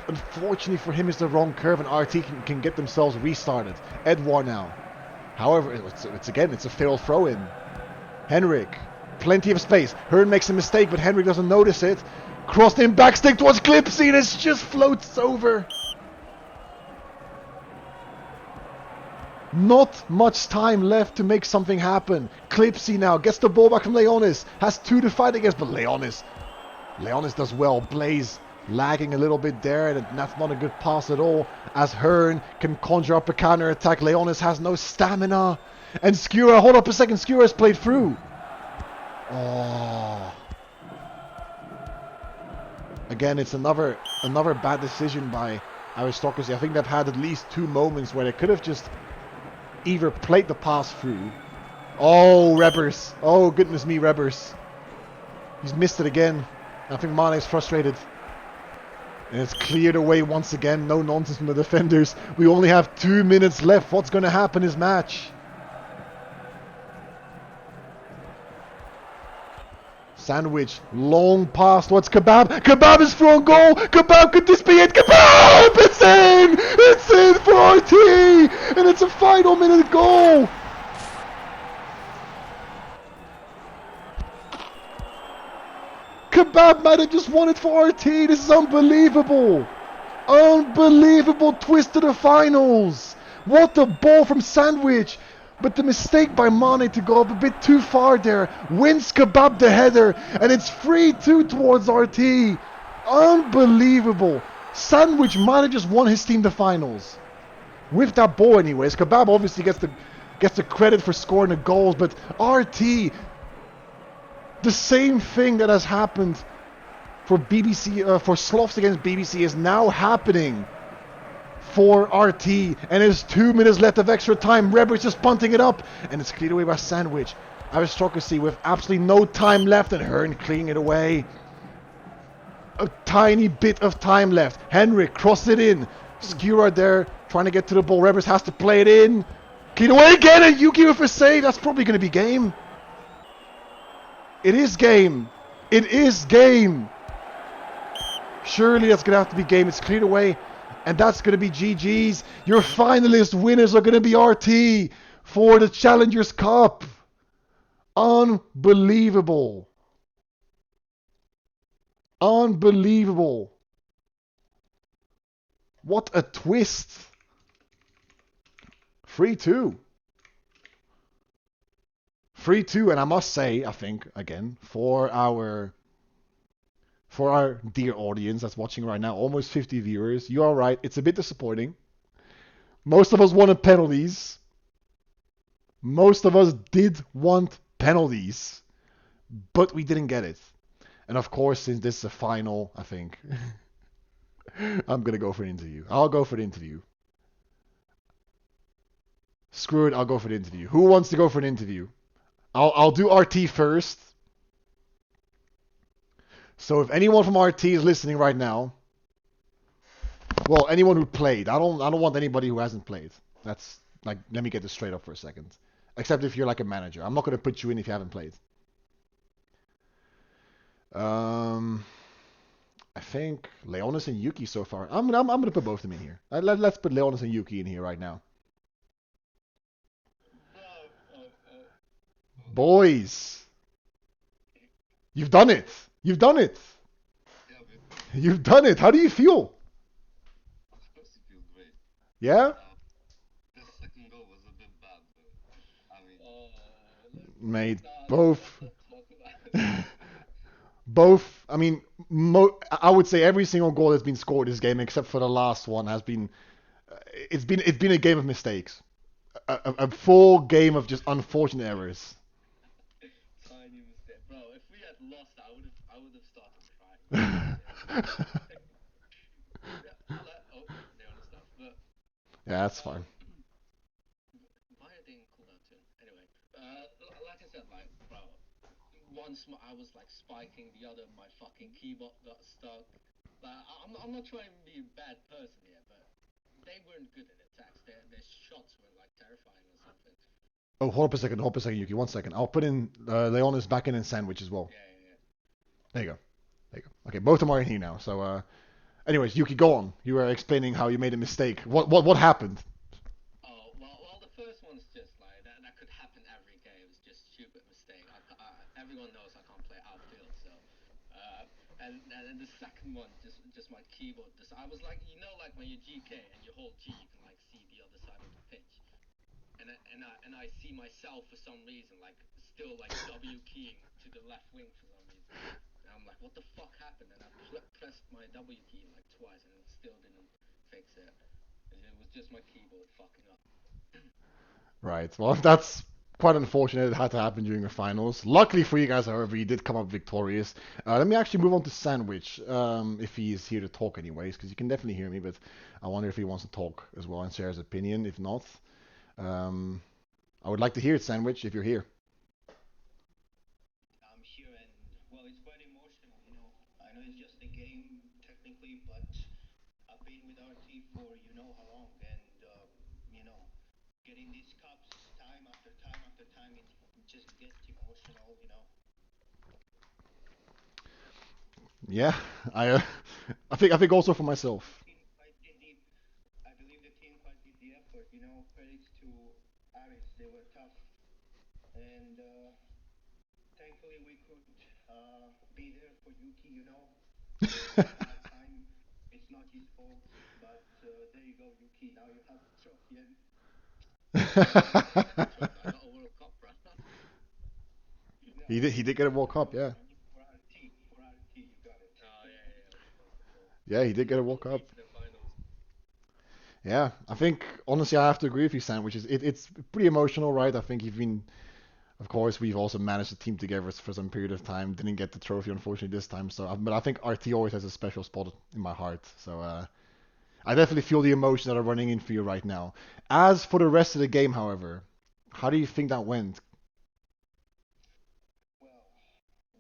unfortunately for him, it's the wrong curve, and RT can get themselves restarted. Edouard now. However, it's a failed throw-in. Henrik, plenty of space. Hearn makes a mistake, but Henrik doesn't notice it. Crossed in, backstick towards Clipsy, and it just floats over. Not much time left to make something happen. Clipsy now gets the ball back from Leonis. Has two to fight against, but Leonis does well. Blaze lagging a little bit there, and that's not a good pass at all. As Hearn can conjure up a counter attack. Leonis has no stamina. And Skura, hold up a second, Skura has played through. Oh. Again, it's another bad decision by Aristocracy. I think they've had at least two moments where they could have just either played the pass through. Oh, Rebers. Oh, goodness me, Rebers. He's missed it again. I think Mane's frustrated. And it's cleared away once again. No nonsense from the defenders. We only have 2 minutes left. What's going to happen in this match? Sandwich. Long pass towards Kebab. Kebab is through on goal. Kebab, could this be it? Kebab! It's in! It's in for RT! And it's a final minute goal! Kebab might have just won it for RT. This is unbelievable. Unbelievable twist to the finals. What a ball from Sandwich. But the mistake by Mane to go up a bit too far there wins Kebab the header. And it's 3-2 towards RT. Unbelievable. Sandwich might have just won his team the finals. With that ball anyways. Kebab obviously gets the credit for scoring the goals. But RT, the same thing that has happened for BBC, for Sloths against BBC is now happening for RT, and there's 2 minutes left of extra time. Rebber's just punting it up, and it's cleared away by Sandwich. Aristocracy with absolutely no time left, and Hearn clearing it away. A tiny bit of time left. Henrik crossed it in. Skura there trying to get to the ball. Rebers has to play it in. Cleared away again, and Yuki with a save. That's probably going to be game. It is game. It is game. Surely that's going to have to be game. It's cleared away. And that's going to be GG's. Your finalist winners are going to be RT for the Challengers Cup. Unbelievable. Unbelievable. What a twist. 3-2. 3-2, and I must say, I think, again, for our dear audience that's watching right now, almost 50 viewers, you are right, it's a bit disappointing. Most of us wanted penalties. Most of us did want penalties, but we didn't get it. And of course, since this is a final, I think, I'm going to go for an interview. I'll go for the interview. Screw it, I'll go for the interview. Who wants to go for an interview? I'll do RT first. So if anyone from RT is listening right now, well, anyone who played, I don't want anybody who hasn't played. That's like, let me get this straight up for a second. Except if you're like a manager, I'm not going to put you in if you haven't played. I think Leonis and Yuki so far. I'm gonna put both of them in here. Let's put Leonis and Yuki in here right now. Boys, you've done it. You've done it. You've done it. How do you feel? Of course, it feels great. Yeah? The second goal was a bit bad, but I mean, Mate, both. Both. I mean, I would say every single goal that's been scored this game, except for the last one, has been. It's been a game of mistakes. A full game of just unfortunate errors. tiny mistake, bro. If we had lost, I would have started crying. Oh, they understand. But Yeah, that's fine. why are they in cooldown too? Anyway, like I said, like, bro, once I was like spiking, the other my fucking keyboard got stuck. Like, I'm not trying to be a bad person here, but they weren't good at attacks. Their shots were like terrifying or something. Oh, hold up a second, Yuki. 1 second. I'll put in Leonis back in Sandwich as well. Yeah. There you go. There you go. Okay, both of them are in here now. So, anyways, Yuki, go on. You were explaining how you made a mistake. What happened? Oh, well, the first one's just like that could happen every game. It's just stupid mistake. Everyone knows I can't play outfield, so and the second one just my keyboard. I was like, like when you GK and you hold G, you can like see the other side of the pitch, and I see myself for some reason like still like W keying to the left wing for some reason. And I'm like, what the fuck happened? And I pressed my W key like twice, and it still didn't fix it. It was just my keyboard fucking up. Right. Well, that's quite unfortunate. It had to happen during the finals. Luckily for you guys, however, you did come up victorious. Let me actually move on to Sandwich, if he's here to talk anyways, because you can definitely hear me, but I wonder if he wants to talk as well and share his opinion. If not, I would like to hear it, Sandwich, if you're here. I'm here, and well, it's quite emotional, I know it's just a game technically, but I've been with our team for how long, and getting these cups time after time after time, it just gets emotional. Yeah, I think also for myself. Team quite did the, I believe the team quite did the effort. Credits to Aris, they were tough, and thankfully we could be there for Yuki, you know. That time, it's not his fault, but there you go, Yuki. Now you have the trophy, and I got a World Cup, bro. no, He did get a World Cup, yeah. I mean for our team, you got it. Oh yeah. Yeah, he did get a World Cup. Reaching the finals. Yeah, I think honestly I have to agree with you, Sam. Which is it's pretty emotional, right? I think you've been, of course, we've also managed the team together for some period of time. Didn't get the trophy unfortunately this time, but I think RT always has a special spot in my heart. So I definitely feel the emotions that are running in for you right now. As for the rest of the game, however, how do you think that went? Well,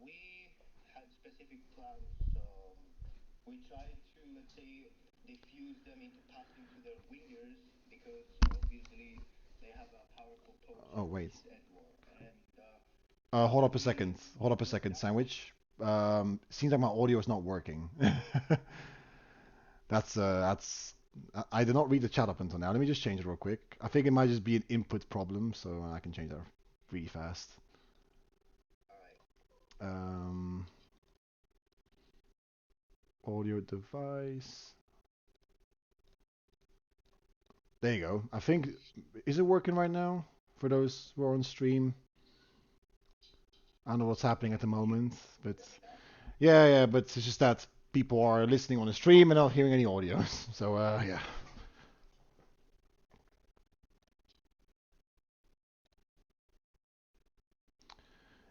we had specific plans. We tried to, let's say, diffuse them into passing to their wingers because obviously they have a powerful Oh poacher, which wait, is Edward. And hold what up a we, second. Hold up a second, Sandwich. Seems like my audio is not working. That's. I did not read the chat up until now. Let me just change it real quick. I think it might just be an input problem, so I can change that really fast. Um, audio device. There you go. I think, is it working right now for those who are on stream? I don't know what's happening at the moment, but yeah, but it's just that people are listening on the stream and not hearing any audio. So yeah.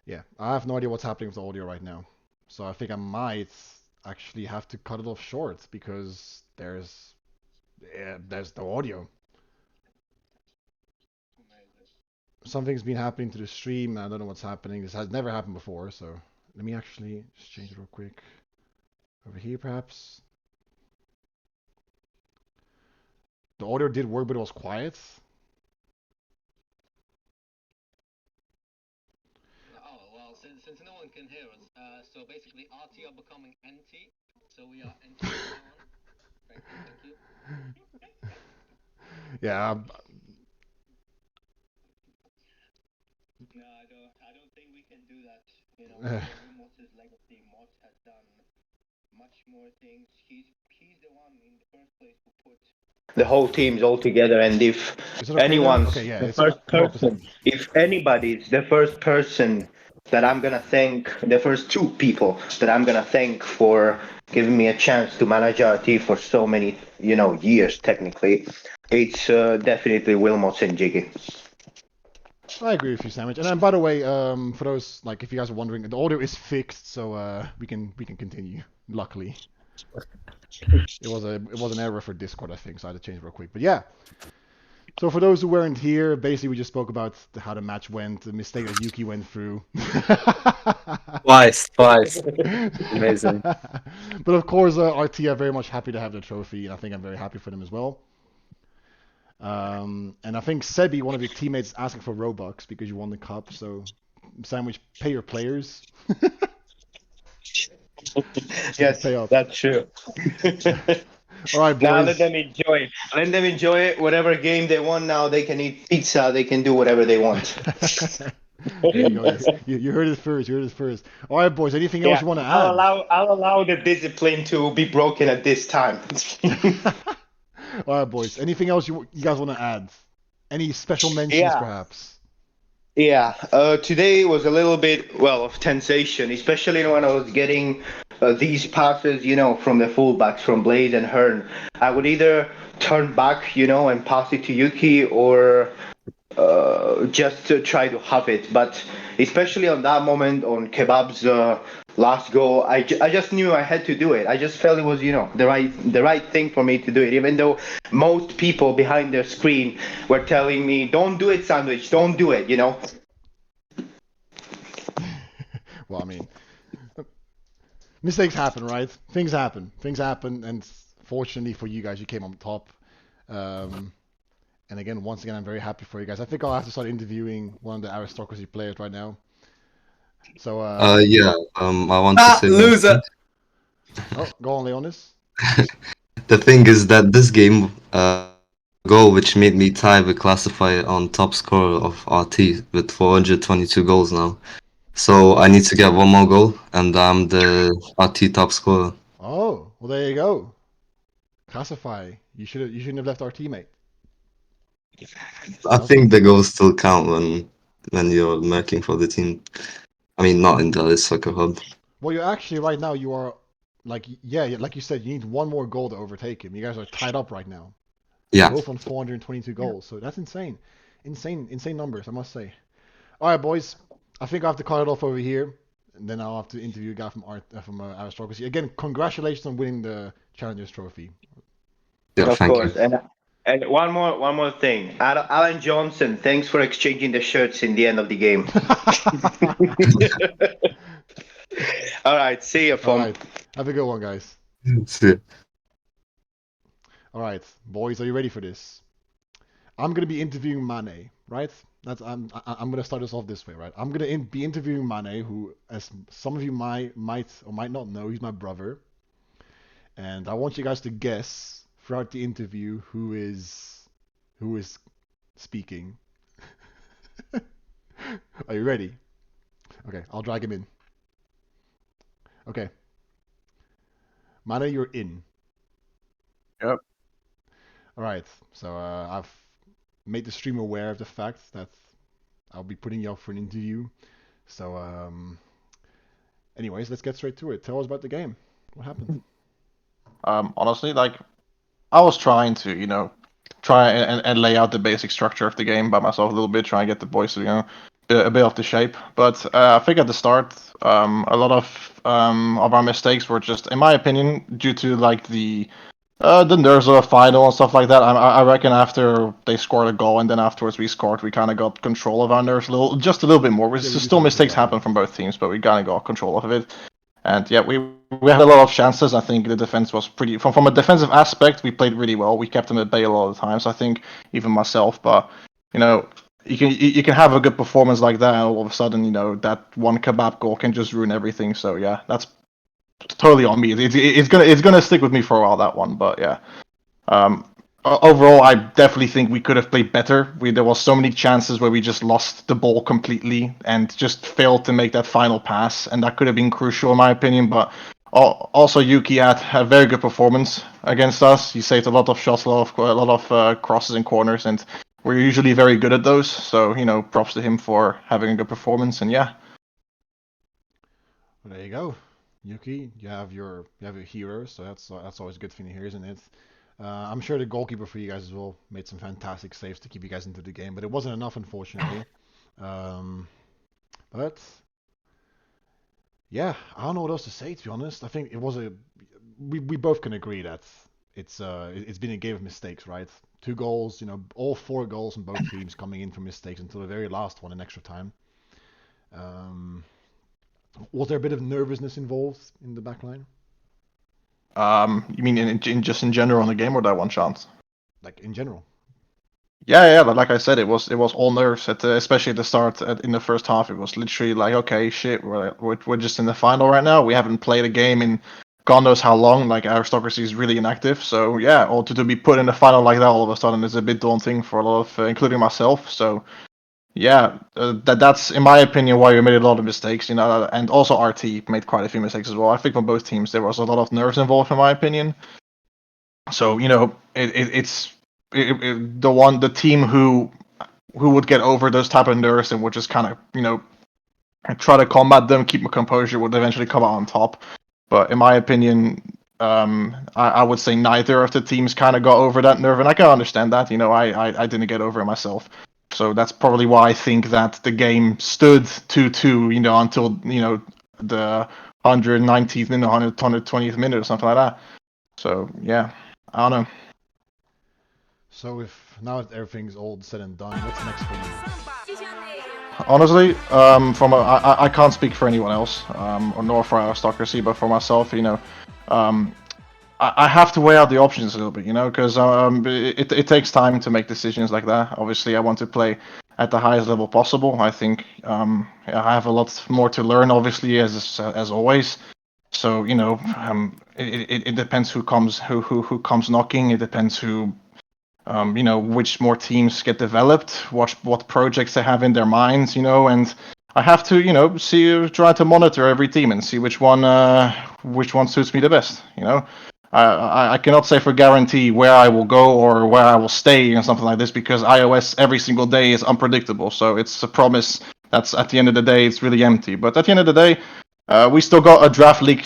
Yeah, I have no idea what's happening with the audio right now. So I think I might actually have to cut it off short because there's no audio. Something's been happening to the stream. I don't know what's happening. This has never happened before, so let me actually just change it real quick. Over here, perhaps. The audio did work, but it was quiet. Oh well, since no one can hear us, so basically RT are becoming NT, so we are NT from now on. Thank you. Yeah, no, I don't think we can do that. You know, for Wilmot's legacy, Mott has done much more things. He's the one in the first place who put the whole teams all together, and if is it okay there? anyone's Okay, yeah, the it's first hold up a person, second. if anybody's the first person that I'm gonna thank, the first two people that I'm gonna thank for giving me a chance to manage RT for so many, years technically, it's definitely Wilmots and Jiggy. I agree with you, Sandwich. And then, by the way, for those like, if you guys are wondering, the audio is fixed, so we can continue. Luckily, it was an error for Discord, I think, so I had to change it real quick. But yeah. So for those who weren't here, basically we just spoke about how the match went, the mistake that Yuki went through. Twice. Amazing. But of course, RT are very much happy to have the trophy, and I think I'm very happy for them as well. And I think Sebi, one of your teammates, is asking for Robux because you won the cup. So, Sandwich, pay your players. Yes, Pay up. that's true. All right, Now boys. let them enjoy it. Let them enjoy it. Whatever game they want now, they can eat pizza. They can do whatever they want. There you go. You heard it first. You heard it first. All right, boys. Anything else Yeah, you want to I'll add? allow the discipline to be broken at this time. All right, boys. Anything else you guys want to add? Any special mentions, Yeah. perhaps? Yeah, today was a little bit, well, of sensation, especially when I was getting these passes, from the fullbacks, from Blaze and Hearn. I would either turn back, and pass it to Yuki, or just to try to have it. But especially on that moment, on Kebab's last goal, I just knew I had to do it. I just felt it was, the right thing for me to do it, even though most people behind their screen were telling me, don't do it, Sandwich, don't do it, Well, I mean, mistakes happen, right? Things happen. Things happen, and fortunately for you guys, you came on top. And again, once again, I'm very happy for you guys. I think I'll have to start interviewing one of the Aristocracy players right now. So, Yeah. I want to say one Loser. oh, go on, Leonis. The thing is that this game, goal which made me tie the classifier on top scorer of RT with 422 goals now. So I need to get one more goal, and I'm the RT top scorer. Oh, well there you go. Classify. You shouldn't have left our teammate. I That was think the goals still count when you're working for the team. I mean, not in the IOSoccer hub. well. You're actually right now. You are like like you said. You need one more goal to overtake him. You guys are tied up right now, Yeah. both on 422 goals. So that's insane, insane numbers. I must say. All right, boys. I think I have to cut it off over here, and then I'll have to interview a guy from Aristocracy. Again, congratulations on winning the Challengers Trophy. Yeah, Of thank you. course. And one more thing. Alan Johnson, thanks for exchanging the shirts in the end of the game. All right, see you, All fam. right. Have a good one, guys. See. All right, boys, are you ready for this? I'm gonna be interviewing Mane, right? I'm gonna start this off this way, right? I'm gonna be interviewing Mane, who, as some of you might or might not know, he's my brother, and I want you guys to guess throughout the interview who is speaking. Are you ready? Okay, I'll drag him in. Okay, Mane, you're in. Yep. All right, so I've made the stream aware of the fact that I'll be putting you up for an interview. So, anyways, let's get straight to it. Tell us about the game. What happened? Honestly, like I was trying to, try and lay out the basic structure of the game by myself a little bit, try and get the boys to, a bit of the shape. But I think at the start, a lot of our mistakes were just, in my opinion, due to like the nerves of the final and stuff like that. I reckon after they scored a goal and then afterwards we scored, we kind of got control of our nerves just a little bit more. Yeah, we do Still have mistakes control, happen yeah. from both teams, but we kind of got control of it. And yeah, we had a lot of chances. I think the defense was pretty from a defensive aspect. We played really well. We kept them at bay a lot of the times. I think even myself, but you know. You can have a good performance like that, and all of a sudden, that one kebab goal can just ruin everything. So yeah, that's totally on me. It's gonna stick with me for a while, that one. But yeah, overall, I definitely think we could have played better. There was so many chances where we just lost the ball completely and just failed to make that final pass, and that could have been crucial in my opinion. But also, Yuki had a very good performance against us. He saved a lot of shots, a lot of crosses and corners, and we're usually very good at those. So props to him for having a good performance. And yeah. Well, there you go, Yuki. You have your hero, so that's always a good thing to hear, isn't it? I'm sure the goalkeeper for you guys as well made some fantastic saves to keep you guys into the game, but it wasn't enough, unfortunately. Um, but yeah, I don't know what else to say, to be honest. I think it was we both can agree that it's been a game of mistakes, right? Two goals, all four goals from both teams coming in from mistakes until the very last one in extra time. Um, was there a bit of nervousness involved in the back line? You mean in just in general in the game or that one chance? Like in general? Yeah, but like I said, it was all nerves. Especially at the start, in the first half, it was literally like, okay, shit, we're just in the final right now. We haven't played a game in God knows how long. Like Aristocracy is really inactive, so yeah, all to be put in the final like that all of a sudden is a bit daunting for a lot of, including myself. So yeah, that's in my opinion why we made a lot of mistakes. And also RT made quite a few mistakes as well. I think from both teams there was a lot of nerves involved, in my opinion. So the team who would get over those type of nerves and would just kind of try to combat them, keep my composure, would eventually come out on top. But in my opinion, I would say neither of the teams kind of got over that nerve, and I can understand that. I didn't get over it myself. So that's probably why I think that the game stood 2-2, until the 119th minute, 120th minute, or something like that. So yeah, I don't know. So if now that everything's all said and done, what's next for you? Honestly, I can't speak for anyone else, or nor for Aristocracy, but for myself, um, I have to weigh out the options a little bit, because it takes time to make decisions like that. Obviously, I want to play at the highest level possible. I think I have a lot more to learn, obviously, as always. So it depends who comes knocking. It depends which more teams get developed, what projects they have in their minds, and I have to, try to monitor every team and see which one suits me the best. I cannot say for guarantee where I will go or where I will stay and something like this because iOS every single day is unpredictable. So it's a promise that's at the end of the day it's really empty. But at the end of the day, we still got a draft league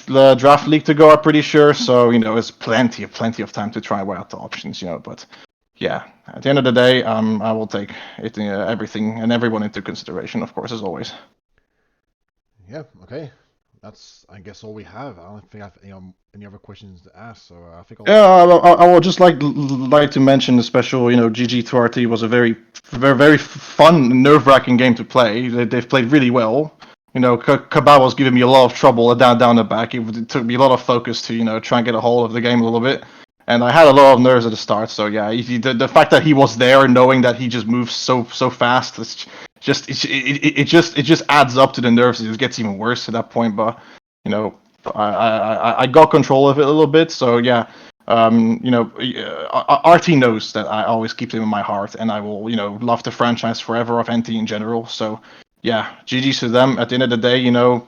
to go. I'm pretty sure. So it's plenty of time to try out the options. But yeah, at the end of the day, I will take it, everything and everyone into consideration, of course, as always. Yeah, okay. That's, I guess, all we have. I don't think I have any other questions to ask, so I think I'll... Yeah, I would just like to mention the special, GG to RT was a very, very, very fun, nerve-wracking game to play. They've played really well. Cabal was giving me a lot of trouble down the back. It took me a lot of focus to, try and get a hold of the game a little bit. And I had a lot of nerves at the start. So yeah, the fact that he was there, knowing that he just moves so fast, it just adds up to the nerves. It just gets even worse at that point. But I got control of it a little bit. So yeah, RT knows that I always keep him in my heart, and I will love the franchise forever of NT in general. So yeah, GG's to them. At the end of the day, I'm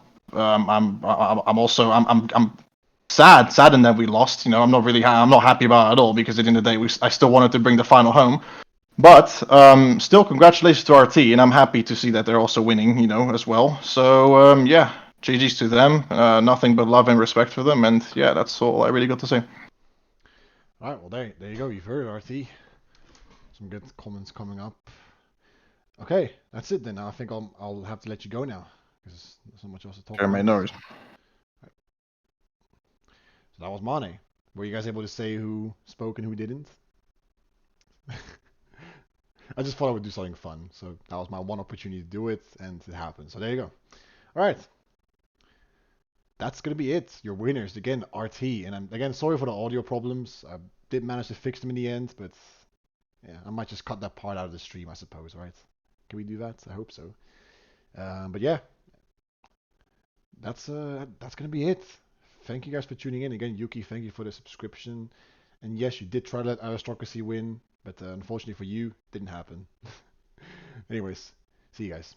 saddened that we lost. I'm not happy about it at all because at the end of the day, I still wanted to bring the final home. But still, congratulations to RT, and I'm happy to see that they're also winning, as well. So yeah, GG's to them. Nothing but love and respect for them, and yeah, that's all I really got to say. All right, well, there you go. You've heard RT. Some good comments coming up. Okay, that's it then. I think I'll have to let you go now because there's so much else to talk Sure, about. mate, no worries. So that was Mane. Were you guys able to say who spoke and who didn't? I just thought I would do something fun, so that was my one opportunity to do it, and it happened. So there you go. All right. That's gonna be it. Your winners again, RT, and I'm again sorry for the audio problems. I did manage to fix them in the end, but yeah, I might just cut that part out of the stream, I suppose. Right? Can we do that? I hope so. But yeah, that's gonna be it. Thank you guys for tuning in again, Yuki. Thank you for the subscription. And yes, you did try to let Aristocracy win, but unfortunately for you, didn't happen. Anyways, see you guys.